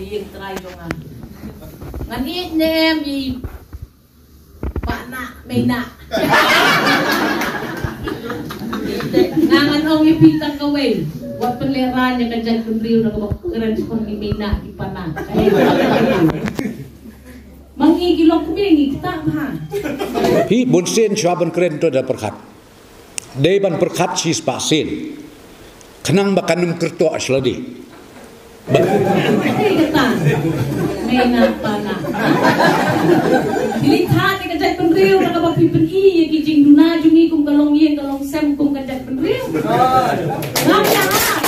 yang terakhir dongan. Ngan nem i pak nak mena. Ngangan ong ipitang kawin. Wat penleranya kajang kendriu na kabakeren kon imina ipana. Mangigilok kumingi kita ha. Pi bunsen swaban keren to da perkat. Deban perkat sis pasin. Kenang bakanum kerto asladi. Mena pana. Dilithat ni kajang kendriu na kabakipin i kijing duna jungi kum kalong yen kalong sem kum kajang kendriu. Ngamya ha.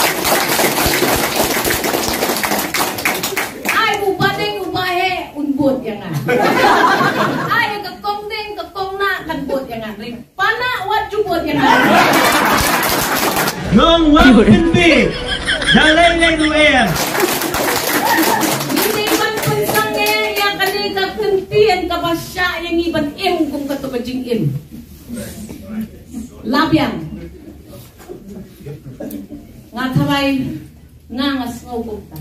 Buat yang ay kakong ding kakong na kan buat yang ring pana wat buat yang ngong wat kendi dalay lay duer ini man pensange yang kali kakentian kabasya yang iban im kung katubajing im labian ngataway ngangas ngawag ta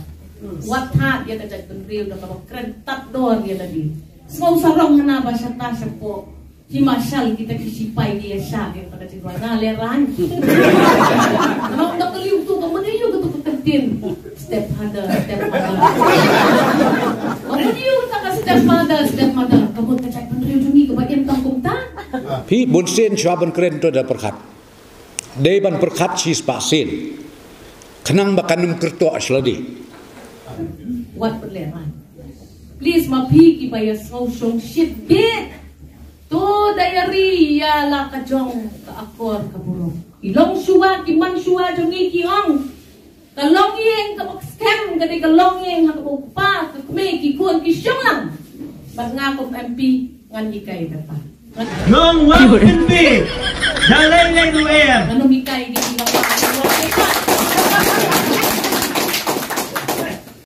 wat hat dia kajak kendriu na kabak keren tap doang dia lagi. Semua sarong hana basa tasya po. Himasyal kita kisipay dia siya yang pada cingwa na leran. Namang nakaliw to kamaniyo kato kakantin. Step mother. Kamaniyo ka step mother. Kamot kajak kendriu jumi kabagyan tangkong ta. Pi bunsen swaban keren to da perkat. Deban perkat sis pasin. Kenang bakanum kerto asladi. Wat perleran. Please mapiki ba ya song shit bit. To diary ya la kajong ka akor ka burong. Ilong suwa kiman suwa jongi kiong. Kalong yeng ka scam kadi kalong yeng ha ka pa ka kume ki kuan ki syong. Bas ngakop MP ngan ikay data. ngong wat kendi dalay lay duer Ano